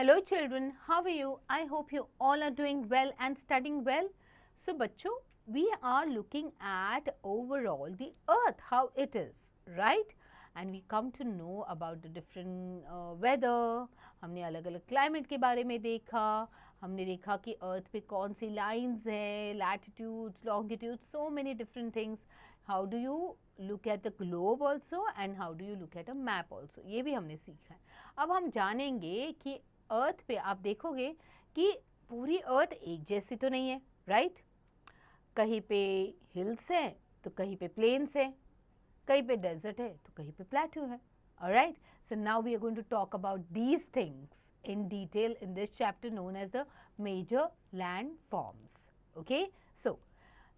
Hello children, how are you? I hope you all are doing well and studying well. So बच्चों, we are looking at overall the earth, how it is, right? And we come to know about the different weather. हमने अलग अलग climate के बारे में देखा. हमने देखा कि earth पे कौन सी lines है, latitudes, longitudes, so many different things. How do you look at the globe also and how do you look at a map also? ये भी हमने सीखा है. अब हम जानेंगे कि अर्थ पे आप देखोगे कि पूरी अर्थ एक जैसी तो नहीं है, राइट? कहीं पे हिल्स है तो कहीं पे प्लेन्स है, कहीं पे डेजर्ट है तो कहीं पे प्लेटू है. Alright, so now we are going to talk about these things in detail in this chapter known as the major land forms. Okay, so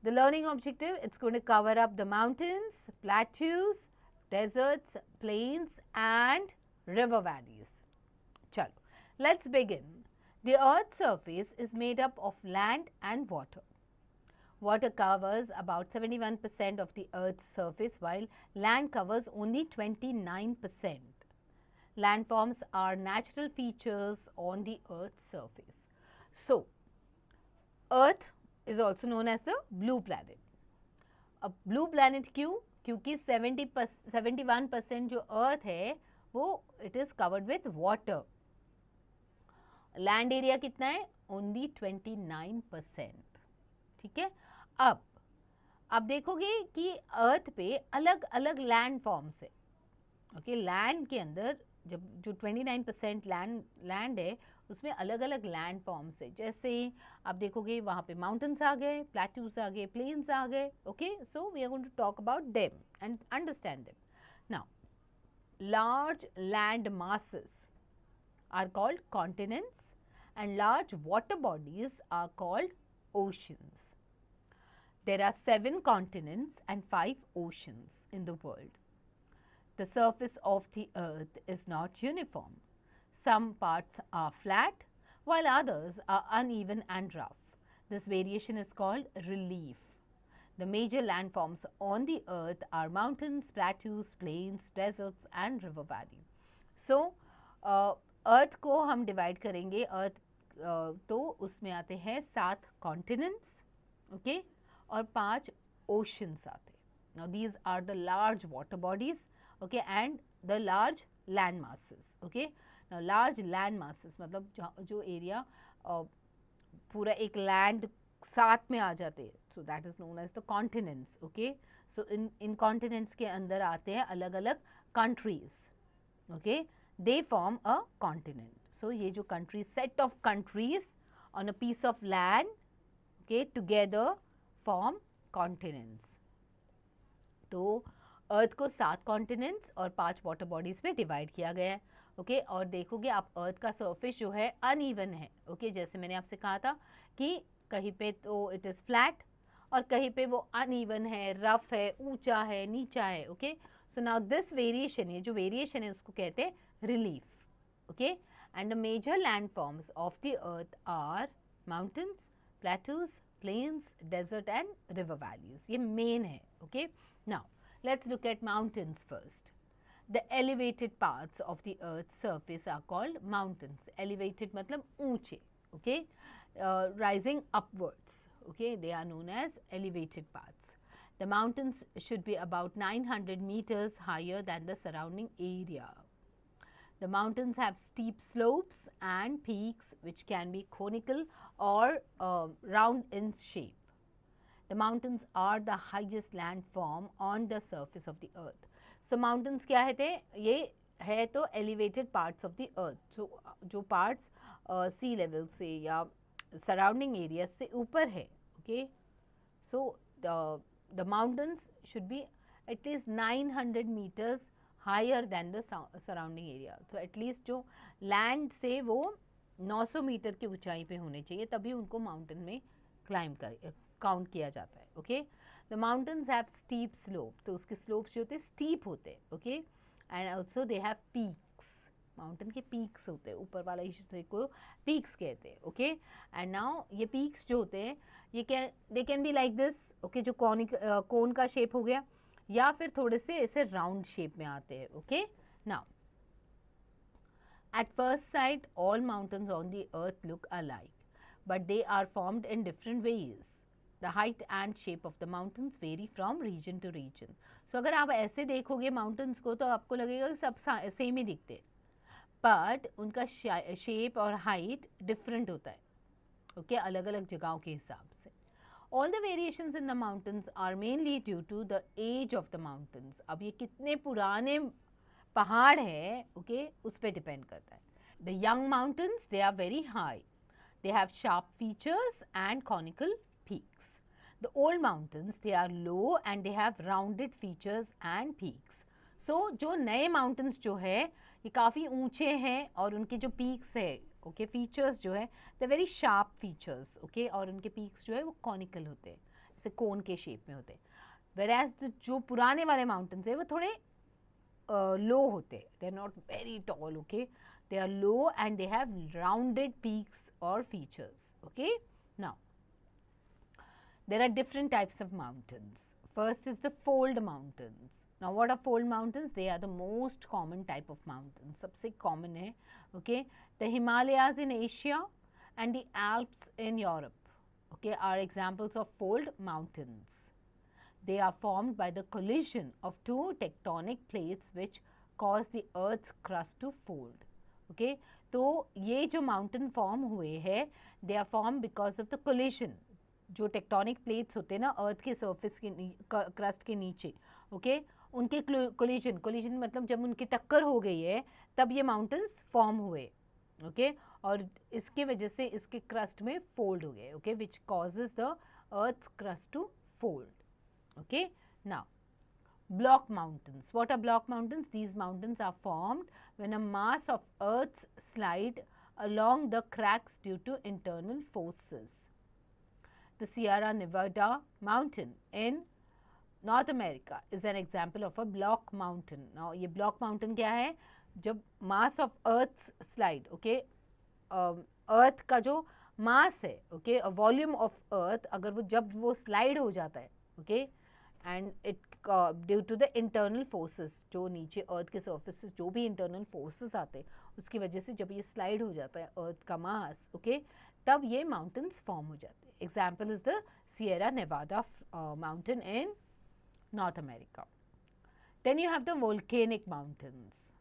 the learning objective, it's going to cover up the mountains, plateaus, deserts, plains and river valleys. Chalo, let's begin. The earth's surface is made up of land and water. Water covers about 71% of the earth's surface while land covers only 29%. Landforms are natural features on the earth's surface. So, earth is also known as the blue planet. अब blue planet क्यों? क्योंकि 71% जो earth है वो it is covered with water. Land area कितना है? Only 29%. ठीक है. अब आप देखोगे कि अर्थ पे अलग अलग लैंड फॉर्म्स है. ओके, लैंड के अंदर जब जो 29% लैंड है उसमें अलग अलग लैंड फॉर्म्स है. जैसे आप देखोगे वहाँ पे माउंटेन्स आ गए, प्लेटूज आ गए, प्लेन्स आ गए. Okay, so we are going to talk about them and understand them. Now, large land masses are called continents and large water bodies are called oceans. There are 7 continents and 5 oceans in the world. The surface of the earth is not uniform. Some parts are flat while others are uneven and rough. This variation is called relief. The major landforms on the earth are mountains, plateaus, plains, deserts and river valley. So, अर्थ को हम divide करेंगे. अर्थ तो उसमें आते हैं 7 continents, okay, और 5 oceans आते हैं. Now these are the large water bodies, okay, and the large land masses. Okay, now large land masses मतलब जो एरिया पूरा एक लैंड साथ में आ जाते हैं, so that is known as the continents. Okay, so in continents के अंदर आते हैं अलग अलग countries. Okay, they form a continent. So ये जो countries, set of countries on a piece of land, okay, together form continents. तो अर्थ को 7 कॉन्टिनेंट्स और 5 वाटर बॉडीज में डिवाइड किया गया है. ओके, और देखोगे आप अर्थ का सरफेस जो है अनइवन है. ओके, जैसे मैंने आपसे कहा था कि कहीं पे तो इट इज़ फ्लैट और कहीं पे वो अनइवन है, रफ है, ऊंचा है, नीचा है. Okay, so now this variation, ये जो वेरिएशन है उसको कहते हैं relief. Okay, and the major landforms of the earth are mountains, plateaus, plains, desert and river valleys. ये main है. Okay, now let's look at mountains first. The elevated parts of the earth's surface are called mountains. Elevated मतलब ऊंचे. Okay, rising upwards. Okay, they are known as elevated parts. The mountains should be about 900 meters higher than the surrounding area. The mountains have steep slopes and peaks which can be conical or round in shape. The mountains are the highest landform on the surface of the earth. So mountains क्या है थे? ये है तो elevated parts of the earth. So जो parts sea level से या surrounding areas से ऊपर है. Okay, so the mountains should be at least 900 meters higher than the surrounding area. तो एटलीस्ट जो लैंड से वो 900 मीटर की ऊंचाई पे होने चाहिए, तभी उनको माउंटेन में क्लाइंब कर काउंट किया जाता है. Okay, the mountains have steep slope, तो उसके स्लोप्स जो होते हैं स्टीप होते हैं. Okay, and also they have peaks. Mountain के पीक्स होते हैं, ऊपर वाला हिस्से को पीक्स कहते हैं. ओके, एंड नाउ ये पीक्स जो होते हैं ये they can be like this. Okay, जो कोन का शेप हो गया या फिर थोड़े से ऐसे राउंड शेप में आते हैं. Okay, now At first sight, all mountains on the earth look alike, but they are formed in different ways. The height and shape of the mountains vary from region to region. So अगर आप ऐसे देखोगे mountains को तो आपको लगेगा कि सब सेम ही दिखते, but उनका shape और height different होता है, okay, अलग अलग जगहों के हिसाब से. All the variations in the mountains are mainly due to the age of the mountains. अब ये कितने पुराने पहाड़ है, okay, उस पे डिपेंड करता है. The young mountains, they are very high. They have sharp features and conical peaks. The old mountains, they are low and they have rounded features and peaks. So जो नए mountains जो है ये काफ़ी ऊंचे हैं और उनके जो peaks है, okay, features जो है they very sharp features, okay, और उनके peaks जो है वो conical होते हैं, जैसे कोन के शेप में होते हैं. Whereas जो पुराने वाले mountains है वो थोड़े low होते, they are not very tall, okay, they are low and they have rounded peaks or features, okay. Now there are different types of mountains. First is the fold mountains. Now what are fold mountains? They are the most common type of mountains, सबसे common है, okay. The Himalayas in Asia and the Alps in Europe, okay, are examples of fold mountains. They are formed by the collision of two tectonic plates which cause the earth's crust to fold, okay. तो ये जो mountain form हुए हैं, they are formed because of the collision. जो tectonic plates होते हैं ना अर्थ के सरफेस के क्रस्ट के नीचे, ओके, उनके कोलिजन मतलब जब उनकी टक्कर हो गई है तब ये माउंटेन्स फॉर्म हुए, ओके, और इसके वजह से इसके क्रस्ट में फोल्ड हो गए, okay, which causes the earth crust to fold, okay. Now block mountains. What are block mountains? These mountains are formed when a mass of earth's slide along the cracks due to internal forces. The Sierra Nevada mountain in North America is an example of a block mountain. Now ये block mountain क्या है? जब mass of earth's slide, okay, earth का जो mass है, okay, a volume of earth अगर वो जब वो slide हो जाता है, okay, and it due to the internal forces, जो नीचे earth के surface से जो भी internal forces आते हैं उसकी वजह से जब ये slide हो जाता है earth का mass, okay, तब ये mountains form हो जाते हैं. Example is the Sierra Nevada mountain in North America. Then you have the volcanic mountains.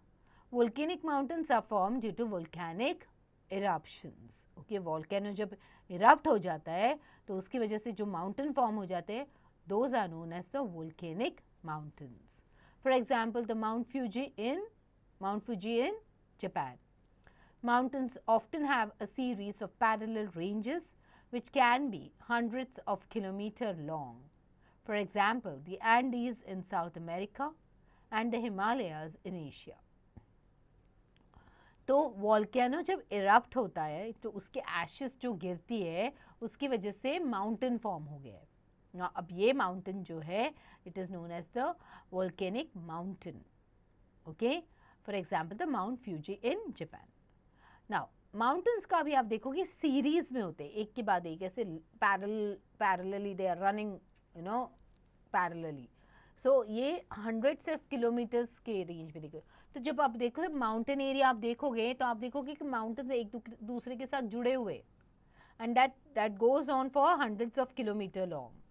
Volcanic mountains are formed due to volcanic eruptions. Okay, volcano जब erupt हो जाता है तो उसकी वजह से जो mountain form हो जाते हैं, those are known as the volcanic mountains. For example, the Mount Fuji in Japan. Mountains often have a series of parallel ranges which can be hundreds of kilometers long. For example, the Andes in South America and the Himalayas in Asia. तो volcano जब erupt होता है तो उसके ashes जो गिरती है उसकी वजह से माउंटेन फॉर्म हो गया है. Now, अब ये माउंटेन जो है it is known as the volcanic mountain, okay. For example the mount Fuji in Japan. Now mountains का भी आप देखोगे सीरीज में होते हैं, एक के बाद एक, ऐसे parallelly they are running, you know, parallelly. So ये हंड्रेड्स ऑफ किलोमीटर्स के रेंज में देखो. तो जब आप देखो माउंटेन एरिया आप देखोगे तो आप देखोगे कि माउंटेन्स एक दूसरे के साथ जुड़े हुए, and that goes on for hundreds of kilometre long.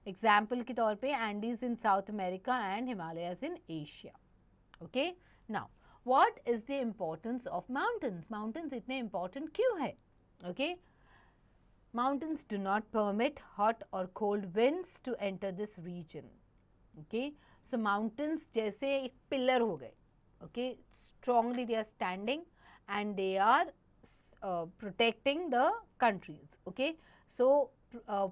Example के तौर पे Andes in south America and Himalayas in Asia, okay. Now what is the importance of mountains? Mountains इतने important क्यों है? Okay, mountains do not permit hot or cold winds to enter this region. Okay, so mountains जैसे एक pillar हो गए, okay, strongly they are standing and they are protecting the countries. Okay, so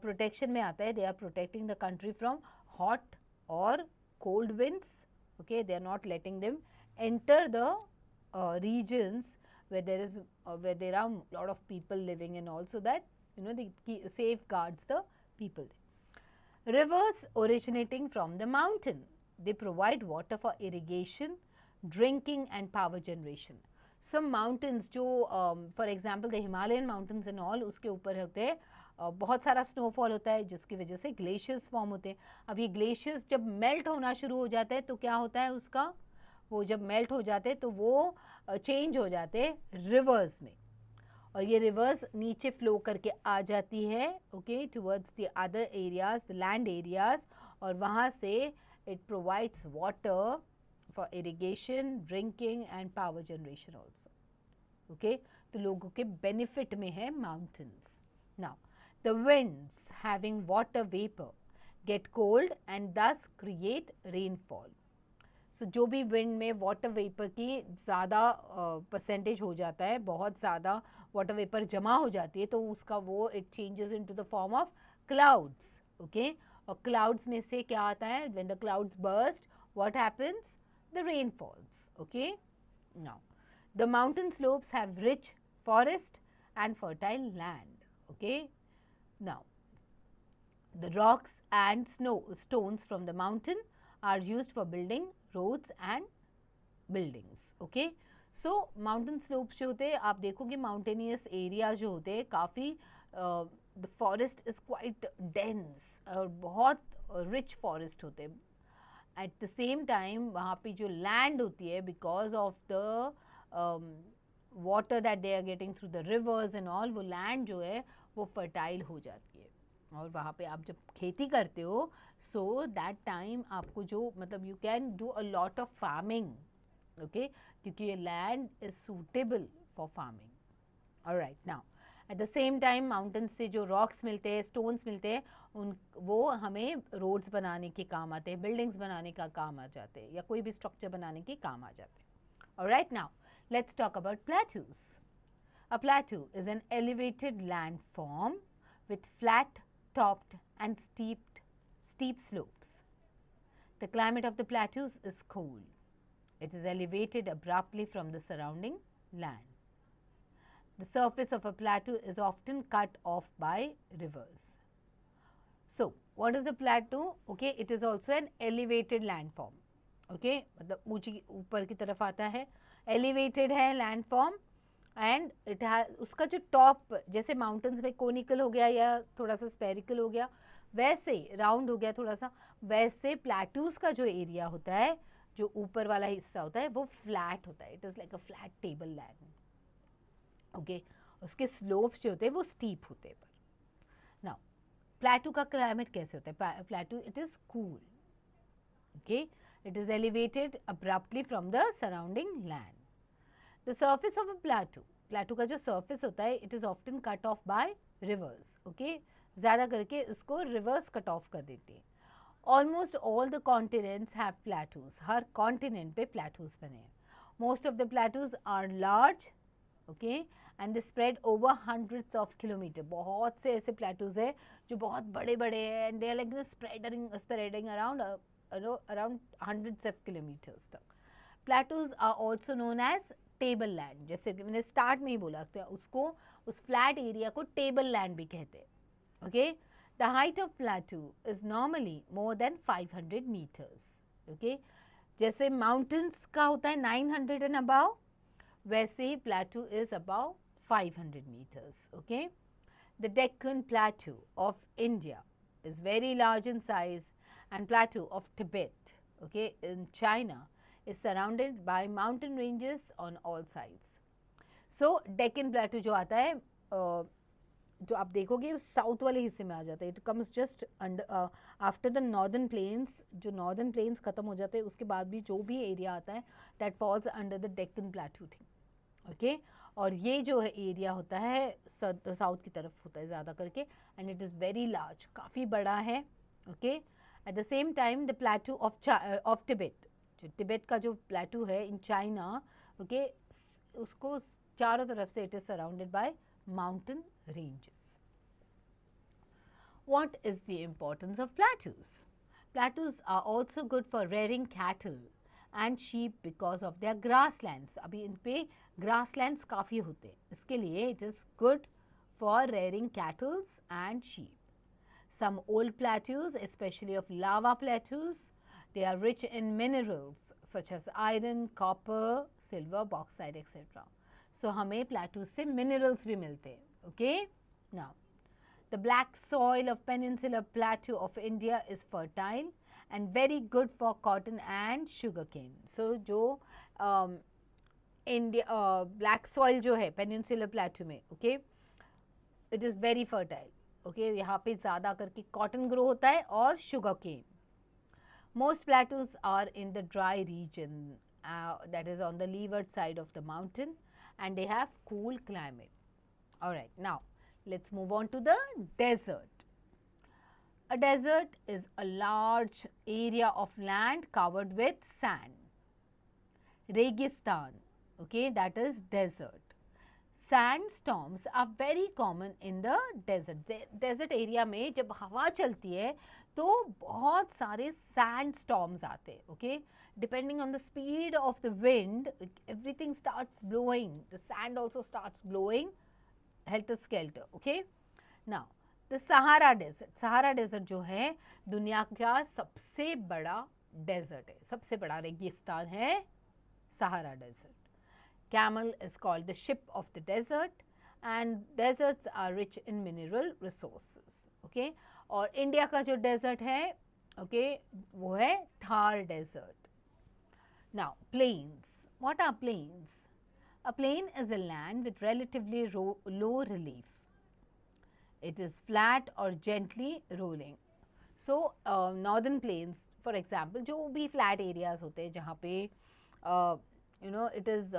protection में आता है, they are protecting the country from hot or cold winds. Okay, they are not letting them enter the regions where there are a lot of people living, and also that, you know, they safeguards the people. Rivers originating from the mountain, they provide water for irrigation, drinking and power generation. Some mountains जो for example the Himalayan mountains and all, उसके ऊपर होते हैं बहुत सारा snowfall होता है जिसकी वजह से ग्लेशियर्स फॉर्म होते हैं. अब ये ग्लेशियर्स जब मेल्ट होना शुरू हो जाता है तो क्या होता है, उसका वो जब मेल्ट हो जाते तो वो चेंज हो जाते रिवर्स में, और ये रिवर्स नीचे फ्लो करके आ जाती है okay towards the other areas, the land areas, और वहाँ से it provides water for irrigation, drinking and power generation also okay. तो लोगों के बेनिफिट में है mountains. Now the winds having water vapour gate cold and दस क्रिएट रेनफॉल। सो जो भी विंड में वाटर वेपर की ज़्यादा परसेंटेज हो जाता है, बहुत ज़्यादा वाटर वेपर जमा हो जाती है, तो उसका वो it changes into the form of clouds okay. और क्लाउड्स में से क्या आता है, when the clouds burst what happens, the rain false okay. Now the mountain slopes have rich forest and fertile land okay. Now the rocks and stones from the mountain are used for building roads and buildings okay। so mountain slopes जो होते हैं, आप देखोगे mountainous area जो होते हैं काफ़ी the forest is quite dense और बहुत rich forest होते हैं। at the same time वहाँ पे जो land होती है because of the water that they are getting through the rivers and all, वो land जो है वो fertile हो जाती है, और वहाँ पे आप जब खेती करते हो सो दैट टाइम आपको जो मतलब you can do a lot of farming okay, क्योंकि ये land is suitable for farming alright. Now at the same time mountains से जो रॉक्स मिलते हैं, स्टोन्स मिलते हैं, उन वो हमें रोड्स बनाने के काम आते हैं, बिल्डिंग्स बनाने का काम आ जाते हैं, या कोई भी स्ट्रक्चर बनाने के काम आ जाते हैं alright. Now let's talk about plateaus. A प्लेटू is an elevated land form with flat topped and steep slopes. The climate of the plateaus is cool. It is elevated abruptly from the surrounding land. The surface of a plateau is often cut off by rivers. So, what is a plateau? Okay, it is also an elevated landform. Okay, मतलब ऊंची ऊपर की तरफ आता है, elevated है landform, and it उसका जो टॉप जैसे माउंटेन्स में कोनिकल हो गया या थोड़ा सा स्पेरिकल हो गया, वैसे राउंड हो गया थोड़ा सा, वैसे प्लेटूज का जो एरिया होता है, जो ऊपर वाला हिस्सा होता है वो फ्लैट होता है, it is like a flat table land okay. उसके स्लोप्स जो होते हैं वो स्टीप होते हैं। पर नाउ प्लेटू का क्लाइमेट कैसे होता है? प्लेटू it is cool okay, it is elevated abruptly from the surrounding land. The surface of a plateau का जो surface होता है it is often cut off by rivers okay, ज़्यादा करके उसको rivers cut off कर देते हैं। Almost all the continents have plateaus, her continent पे plateaus बने हैं। Most of the plateaus are large okay and they spread over hundreds of kilometers। बहुत से ऐसे plateaus हैं जो बहुत बड़े बड़े हैं and they are like spreading around hundreds of kilometers तक। Plateaus are also known as table land, जैसे कि मैंने स्टार्ट में ही बोला था, उसको उस फ्लैट एरिया को टेबल लैंड भी कहते हैं okay. The height of plateau is normally more than 500 metres okay. जैसे माउंटेन्स का होता है 900 एंड अबाव, वैसे plateau is above 500 meters okay। The Deccan Plateau of India is very large in size and Plateau of Tibet okay in China is surrounded by mountain ranges on all sides। So Deccan Plateau जो आता है जो आप देखोगे south वाले हिस्से में आ जाता है, it comes just after the northern plains. जो नॉर्दर्न प्लेन्स खत्म हो जाते हैं उसके बाद भी जो भी एरिया आता है that falls under the Deccan प्लेटू thing okay. और ये जो है एरिया होता है साउथ की तरफ होता है ज़्यादा करके and it is very large, काफ़ी बड़ा है okay. Eight the same time the प्लेटू of Tibet, जो तिब्बत का जो प्लेटू है इन चाइना ओके, उसको चारों तरफ से it is surrounded by mountain ranges. What is the importance of plateaus? Plateaus are also good for rearing cattle and sheep because of their grasslands. अभी इन पे ग्रासलैंड्स काफ़ी होते हैं, इसके लिए it is good for rearing cattles and sheep. Some old plateaus specially of lava plateaus, they are rich in minerals such as iron, copper, silver, bauxite etc. So हमें plateaus से minerals भी मिलते हैं okay। Now the black soil of Peninsular Plateau of India is fertile and very good for cotton and sugarcane. So जो India black soil जो है peninsular plateau में, okay, it is very fertile, okay, यहाँ पे ज़्यादा करके cotton grow होता है और sugarcane. Most plateaus are in the dry region, that is on the leeward side of the mountain, and they have cool climate. All right, now let's move on to the desert. A desert is a large area of land covered with sand. Registan, okay, that is desert. Sandstorms are very common in the desert. Desert area में जब हवा चलती है तो बहुत सारे sandstorms आते हैं, okay. Depending on the speed of the wind, everything starts blowing. The sand also starts blowing, helter skelter, okay. Now, the Sahara Desert. Sahara Desert जो है दुनिया का सबसे बड़ा desert है, सबसे बड़ा रेगिस्तान है Sahara Desert. Camel is called the ship of the desert, and deserts are rich in mineral resources, okay. और इंडिया का जो desert है, okay, वो है Thar Desert. Now, plains. What are plains? A plain is a land with relatively low relief. It is flat or gently rolling. So, northern plains, for example, जो भी flat areas होते हैं जहाँ पे you know, it is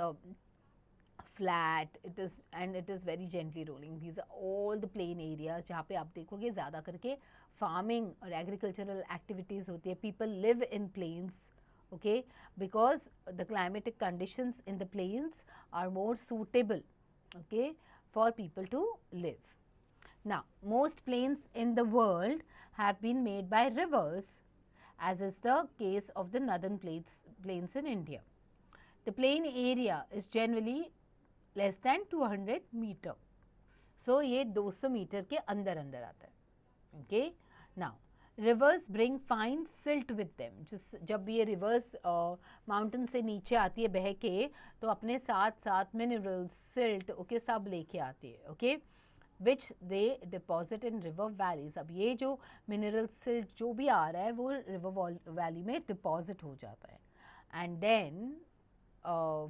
flat, it is very gently rolling. These are all the plain areas जहाँ पे आप देखोगे ज़्यादा करके farming और agricultural activities होती है. People live in plains, okay, because the climatic conditions in the plains are more suitable, okay, for people to live. Now, most plains in the world have been made by rivers, as is the case of the northern plains in India. The plain area is generally less than 200 meter. So, ये 200 metre के अंदर अंदर आता है. Okay. Now, rivers bring fine silt with them. जब ये rivers mountain से नीचे आती है बह के, तो अपने साथ साथ minerals, silt, okay, सब लेके आती है, okay, which they deposit in river valleys. अब ये जो mineral silt जो भी आ रहा है वो river valley में deposit हो जाता है, and then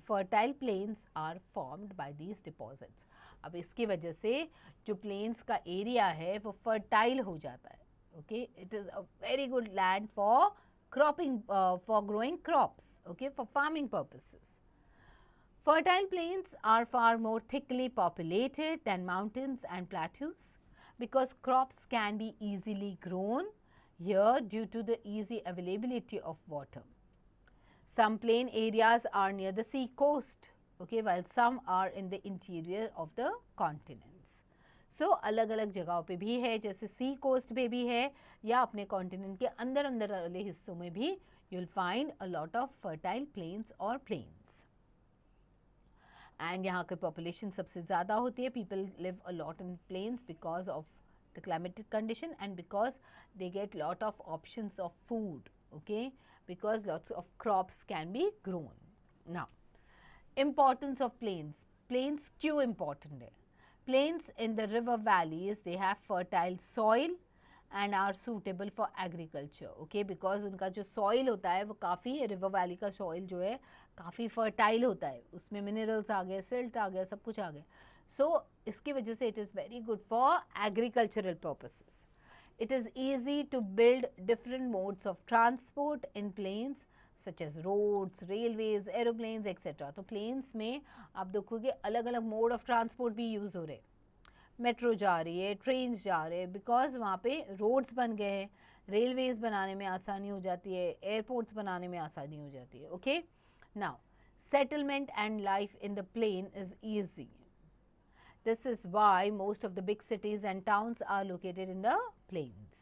fertile plains are formed by these deposits. अब इसकी वजह से जो plains का area है वो fertile हो जाता है, okay. It is a very good land for cropping, for growing crops, okay, for farming purposes. Fertile plains are far more thickly populated than mountains and plateaus because crops can be easily grown here due to the easy availability of water. Some plain areas are near the sea coast, okay, while some are in the interior of the continents. So, अलग अलग जगहों पे भी है, जैसे sea coast पे भी है या अपने continent के अंदर अंदर वाले हिस्सों में भी you'll find a lot of fertile plains or plains. And यहाँ के population सबसे ज़्यादा होती है. People live a lot in plains because of the climatic condition and because they get lot of options of food, okay, because lots of crops can be grown. Now, importance of plains. Plains क्यों important है? Plains in the river valleys, they have fertile soil and are suitable for agriculture, okay, because उनका जो soil होता है वो काफ़ी, river valley का soil जो है काफ़ी fertile होता है, उसमें minerals आ गए, silt आ गया, सब कुछ आ गया. So, इसकी वजह से it is very good for agricultural purposes. It is easy to build different modes of transport in plains such as roads, railways, aeroplanes, etc. तो plains में आप देखोगे अलग अलग mode of transport भी use हो रहे, मेट्रो जा रही है, ट्रेन्स जा रहे हैं, बिकॉज वहाँ पे रोड्स बन गए हैं, रेलवेज बनाने में आसानी हो जाती है, एयरपोर्ट्स बनाने में आसानी हो जाती है, okay. Now, settlement and life in the plain is easy. This is why most of the big cities and towns are located in the plains.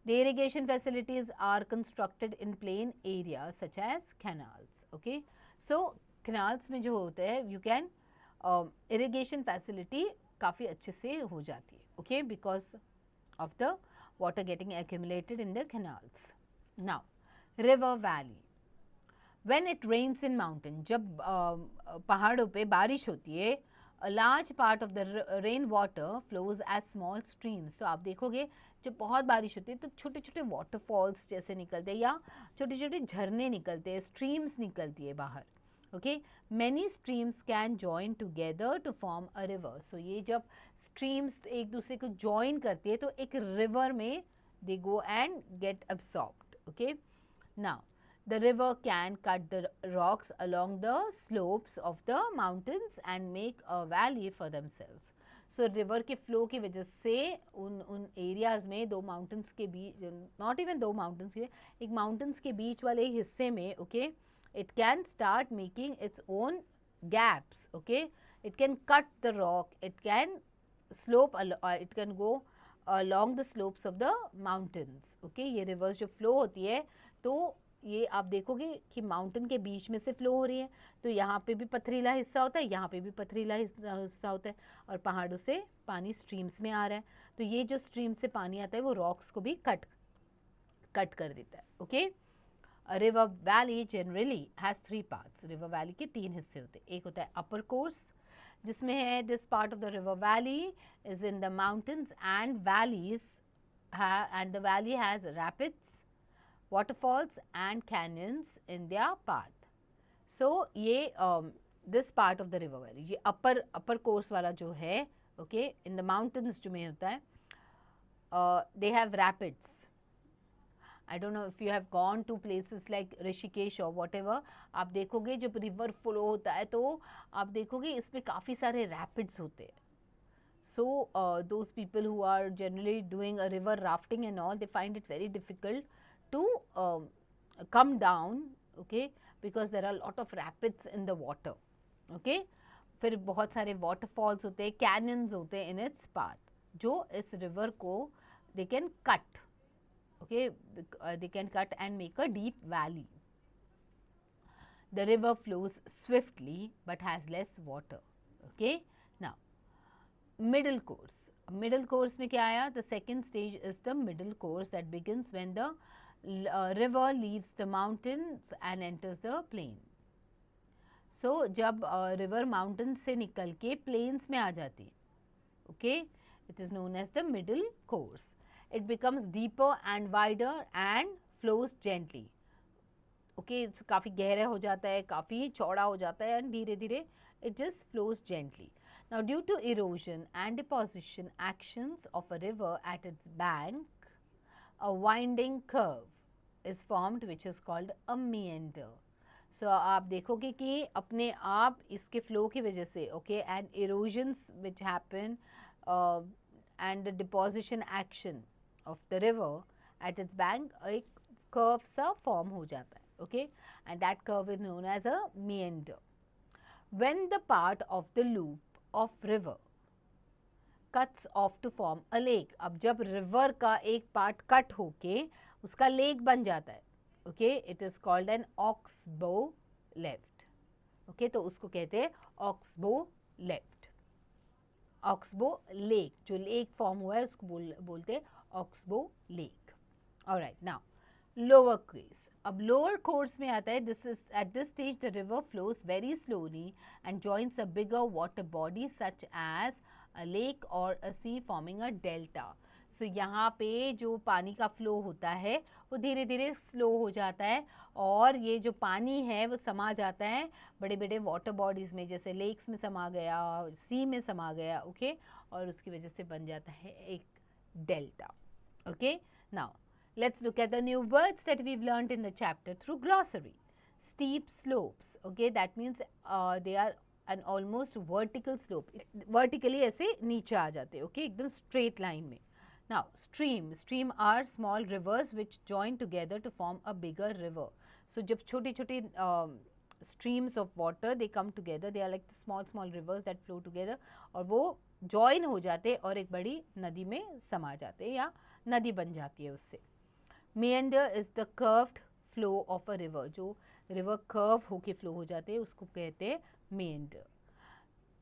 The irrigation facilities are constructed in plain areas such as canals. Okay, so canals में जो होते हैं, you can irrigation facility काफ़ी अच्छे से हो जाती है. Okay, because of the water getting accumulated in the canals. Now, river valley. When it rains in mountain, जब पहाड़ों पे बारिश होती है, A large part of the rain water flows as small streams. तो आप देखोगे जब बहुत बारिश होती है तो छोटे छोटे वाटरफॉल्स जैसे निकलते हैं या छोटे छोटे झरने निकलते हैं, स्ट्रीम्स निकलती है बाहर. Okay, many streams can join together to form a river. So ये जब स्ट्रीम्स एक दूसरे को जॉइन करती है तो एक रिवर में they go and get absorbed. Okay, now the river can cut the rocks along the slopes of the mountains and make a valley for themselves. So river के flow की वजह से उन areas में दो mountains के बीच, not even दो mountains के, एक mountains के बीच वाले हिस्से में, okay, it can start making its own gaps. Okay, it can cut the rock, it can slope, it can go along the slopes of the mountains. Okay, ये rivers जो flow होती है तो ये आप देखोगे कि माउंटेन के बीच में से फ्लो हो रही है, तो यहाँ पे भी पथरीला हिस्सा होता है, यहाँ पे भी पथरीला हिस्सा होता है, और पहाड़ों से पानी स्ट्रीम्स में आ रहा है. तो ये जो स्ट्रीम से पानी आता है वो रॉक्स को भी कट कर देता है. Okay, river valley generally has 3 parts. River valley के 3 हिस्से होते हैं. एक होता है अपर कोर्स, जिसमें है this part of the river valley is in the mountains and valleys, and the valley has rapids, waterfalls and canyons in their path. So ये this part of the river valley, ये upper course वाला जो है, okay, in the mountains जो में होता है, they have rapids. I don't know if you have gone to places like Rishikesh or whatever, आप देखोगे जब river flow होता है तो आप देखोगे इसमें काफ़ी सारे rapids होते हैं. So those people who are generally doing a river rafting and all, they find it very difficult to come down, okay, because there are a lot of rapids in the water. Okay, फिर बहुत सारे waterfalls होते हैं, canyons होते हैं in its path, जो इस river को they can cut. Okay, they can cut and make a deep valley. The river flows swiftly but has less water. Okay, now middle course. Middle course में क्या आया? The second stage is the middle course that begins when the river leaves the mountains and enters the plain. So जब river mountains से निकल के plains में आ जाती है, okay, it is known as the middle course. It becomes deeper and wider and flows gently. Okay, काफ़ी गहरा हो जाता है, काफ़ी चौड़ा हो जाता है, and धीरे धीरे it just flows gently. Now due to erosion and deposition actions of a river at its bank, a winding curve is formed which is called a meander. So आप देखोगे कि अपने आप इसके flow की वजह से, okay, and erosions which happen and the deposition action of the river at its bank, एक curve सा form हो जाता है, okay, and that curve is known as a meander. When the part of the loop of river cuts off to form a lake, अब जब river का एक part cut होके उसका लेक बन जाता है, okay, it is called an oxbow left. Okay, तो उसको कहते हैं ऑक्सबो लेफ्ट, ऑक्सबो लेक. जो लेक फॉर्म हुआ है उसको बोलते हैं oxbow lake. Alright, now lower course. अब लोअर कोर्स में आता है, this is at this stage the river flows very slowly and joins a bigger water body such as a lake और a C forming a delta. सो यहाँ पे जो पानी का फ्लो होता है वो धीरे धीरे स्लो हो जाता है, और ये जो पानी है वो समा जाता है बड़े बड़े वाटर बॉडीज़ में, जैसे लेक्स में समा गया, सी में समा गया, ओके, और उसकी वजह से बन जाता है एक delta. Okay, now let's look at the new words that we've learned in the chapter through glossary. Steep slopes, okay, that means they are an almost vertical slope, vertically ऐसे नीचे आ जाते हैं, ओके, एकदम स्ट्रेट लाइन में. Now stream are small rivers which join together to form a bigger river. So जब छोटे छोटे streams of water they come together, they are like the small rivers that flow together, और वो join हो जाते और एक बड़ी नदी में समा जाते या नदी बन जाती है उससे. Meander is the curved flow of a river. जो river curve होके flow हो जाते हैं उसको कहते हैं meander.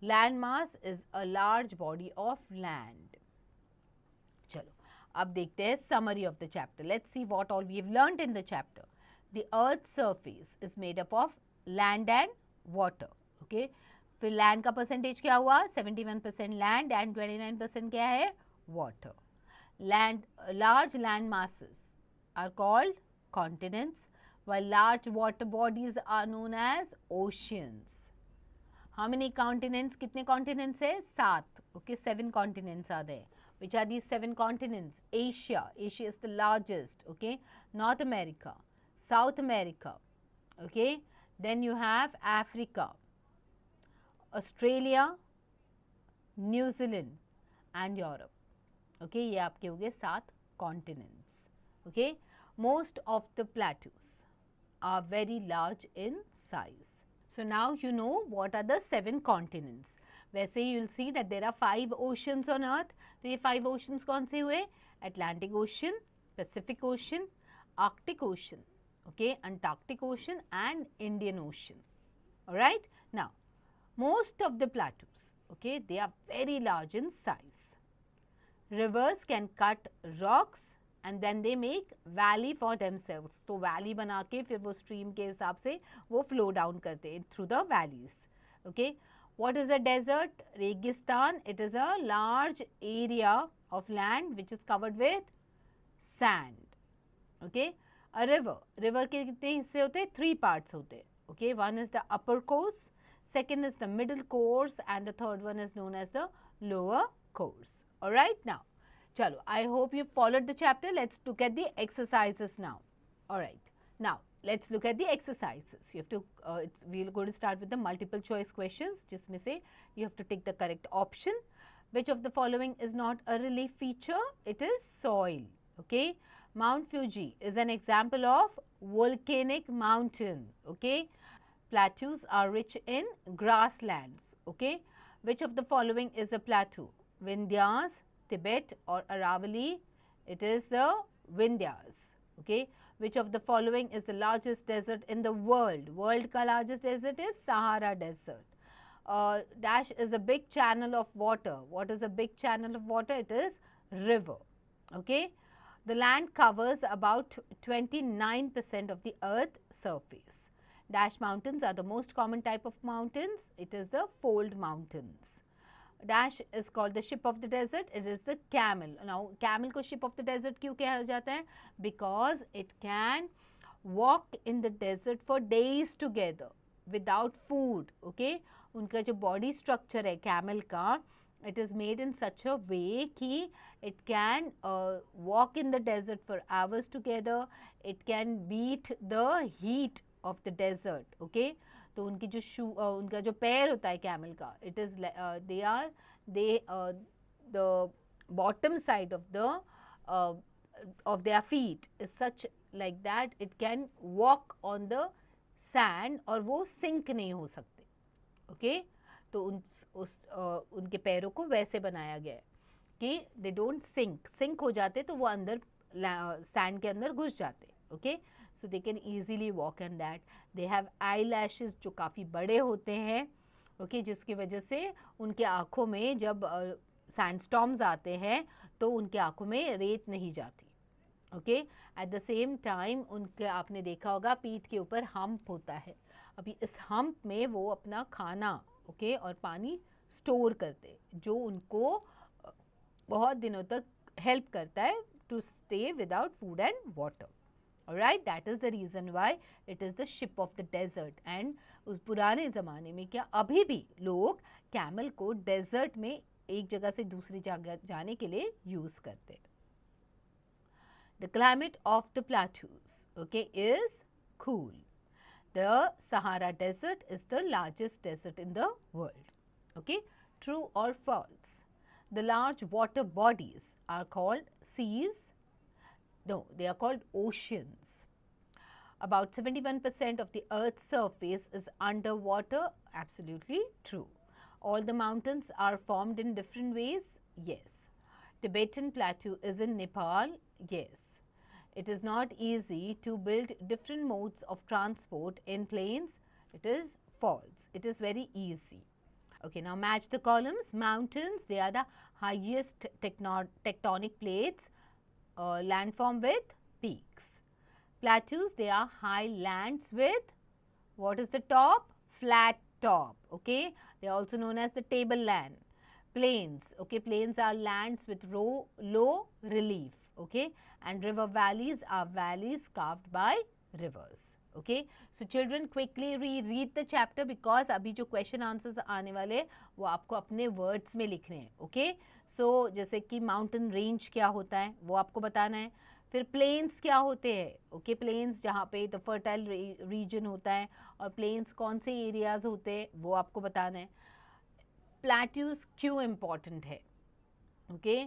Landmass is a large body of land. चलो अब देखते हैं summary of the chapter. Let's see what all we have learned in the chapter. The earth surface is made up of land and water. Okay, फिर land का percentage क्या हुआ, 71% land and 29% क्या है, water. Land, large land masses are called continents, while large water bodies are known as oceans. How many continents? कितने continents है, 7. Okay, 7 continents are there. Which are these 7 continents? Asia. Asia is the largest. Okay, North America, South America. Okay, then you have Africa, Australia, New Zealand and Europe. Okay, ये आपके हो गए 7 continents. Okay, most of the plateaus are very large in size. So now you know what are the 7 continents. वैसे you will see that there are 5 oceans on earth. तो ये 5 oceans कौन से हुए, Atlantic Ocean, Pacific Ocean, Arctic Ocean, okay, Antarctic Ocean and Indian Ocean. Alright, now most of the plateaus, okay, they are very large in size. Rivers can cut rocks and then they make valley for themselves. तो valley बना के फिर वो stream के हिसाब से वो flow down करते हैं through the valleys. Okay, what is a desert? रेगिस्तान. It is a large area of land which is covered with sand. Okay, a river. River के कितने हिस्से होते हैं, 3 parts होते हैं. Okay, one is the upper course, second is the middle course and the third one is known as the lower course. Alright, now, chalo, I hope you followed the chapter. Let's look at the exercises now. Alright, now, let's look at the exercises. You have to, we're going to start with the multiple choice questions. जिसमें से you have to take the correct option. Which of the following is not a relief feature? It is soil. Okay, Mount Fuji is an example of volcanic mountain. Okay, plateaus are rich in grasslands. Okay, which of the following is a plateau? Vindhyas, Tibet or Aravalli? It is the Vindhyas. Okay, which of the following is the largest desert in the world? World ka largest desert is Sahara Desert. Dash is a big channel of water. What is a big channel of water? It is river. Okay, the land covers about 29% of the earth surface. Dash mountains are the most common type of mountains. It is the fold mountains. Dash is called the ship of the desert. It is the camel. Now, camel को ship of the desert क्यों कहा जाता है? Because it can walk in the desert for days together without food. Okay, उनका जो body structure है camel का, it is made in such a way कि it can walk in the desert for hours together. It can beat the heat of the desert. Okay, तो उनकी जो उनका जो पैर होता है कैमल का, it is the bottom side of their feet is such like that it can walk on the sand और वो sink नहीं हो सकते. Okay, तो उनके पैरों को वैसे बनाया गया है कि they don't sink हो जाते तो वो अंदर sand के अंदर घुस जाते. Okay, so they can easily walk on that. They have eyelashes जो काफ़ी बड़े होते हैं. Okay, जिसकी वजह से उनके आँखों में जब सैंडस्टॉर्म्स आते हैं तो उनके आँखों में रेत नहीं जाती. Okay, at the same time उनके आपने देखा होगा पीठ के ऊपर हम्प होता है. अभी इस हम्प में वो अपना खाना okay, और पानी स्टोर करते जो उनको बहुत दिनों तक हेल्प करता है to stay without food and water. Alright, that is the reason why it is the ship of the desert. And उस पुराने ज़माने में क्या अभी भी लोग कैमल को डेजर्ट में एक जगह से दूसरी जगह जाने के लिए यूज़ करते. The climate of the plateaus, okay, is cool. The Sahara Desert is the largest desert in the world. Okay, true or false? The large water bodies are called seas. No, they are called oceans. About 71% of the earth's surface is underwater. Absolutely true. All the mountains are formed in different ways. Yes. Tibetan plateau is in Nepal. Yes. It is not easy to build different modes of transport in plains. It is false. It is very easy. Okay, now match the columns. Mountains, they are the highest tectonic plates, landform with peaks. Plateaus, they are high lands with, what is the top? Flat top. Okay, they are also known as the tableland. Plains, okay, plains are lands with low relief, okay, and river valleys are valleys carved by rivers. Okay, so children quickly read the chapter because अभी जो question answers आने वाले वो आपको अपने words में लिखने हैं. Okay, so जैसे कि mountain range क्या होता है वो आपको बताना है. फिर प्लेन्स क्या होते हैं. ओके, प्लेन्स जहाँ पे द फर्टाइल रीजन होता है और प्लेन्स कौन से एरियाज होते हैं वो आपको बताना है. प्लेट्यूज क्यों इम्पॉर्टेंट है. Okay,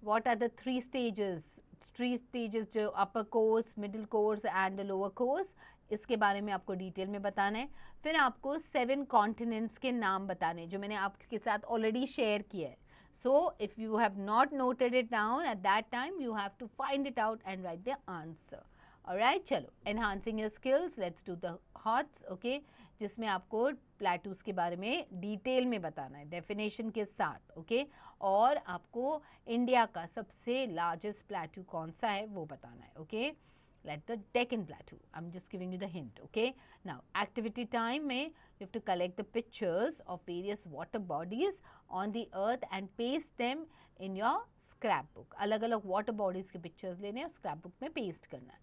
what are the three stages जो upper course, middle course and lower course, इसके बारे में आपको डिटेल में बताना है. फिर आपको 7 कॉन्टिनेंट्स के नाम बताने जो मैंने आपके साथ ऑलरेडी शेयर किया है. So if you have not noted it down at that time, you have to find it out and write the answer. Alright, चलो, enhancing your skills, let's do the HOTS. Okay, जिसमें आपको plateaus के बारे में detail में बताना है definition के साथ. ओके, और आपको इंडिया का सबसे लार्जेस्ट प्लेटू कौन सा है वो बताना है. Okay, like the Deccan Plateau. I'm just giving you the hint. Okay, now activity time में you have to collect the pictures of various water bodies on the earth and paste them in your scrapbook. अलग अलग water bodies के pictures लेने और scrapbook में paste करना है.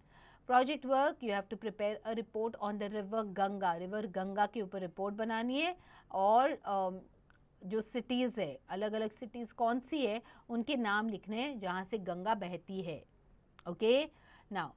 Project work, you have to prepare a report on the river Ganga के ऊपर report बनानी है. और जो cities है, अलग अलग cities कौन सी है उनके नाम लिखने हैं जहाँ से गंगा बहती है. Okay, now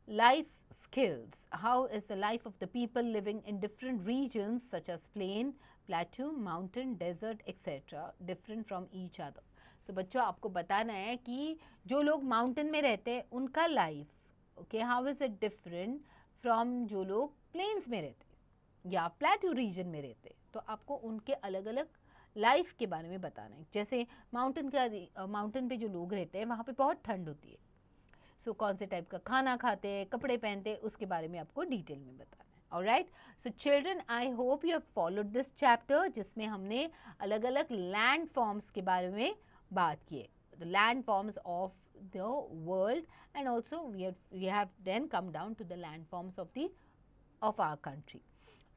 life skills. How is the life of the people living in different regions such as plain, plateau, mountain, desert, etc. different from each other? So बच्चों आपको बताना है कि जो लोग mountain में रहते हैं उनका life, okay, how is it different from जो लोग plains में रहते हैं या plateau region में रहते हैं. तो आपको उनके अलग अलग लाइफ के बारे में बताना है. जैसे माउंटेन पे जो लोग रहते हैं वहाँ पे बहुत ठंड होती है. सो कौन से टाइप का खाना खाते हैं, कपड़े पहनते हैं, उसके बारे में आपको डिटेल में बताना है. Alright, so children, I hope you have followed this chapter जिसमें हमने अलग अलग लैंड फॉर्म्स के बारे में बात की है. The land forms of the world and also we have then come down to the land forms of our country.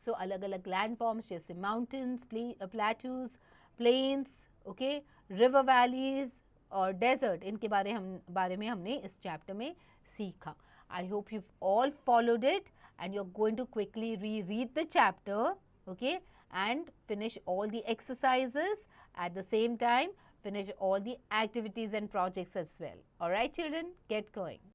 So अलग अलग लैंड फॉर्म्स जैसे mountains, plateaus, plains, okay, river valleys और डेजर्ट, इनके बारे में हमने इस चैप्टर में सीखा. I hope you all followed it and you are going to quickly read the chapter, okay, and finish all the exercises at the same time, finish all the activities and projects as well. All right, children, get going.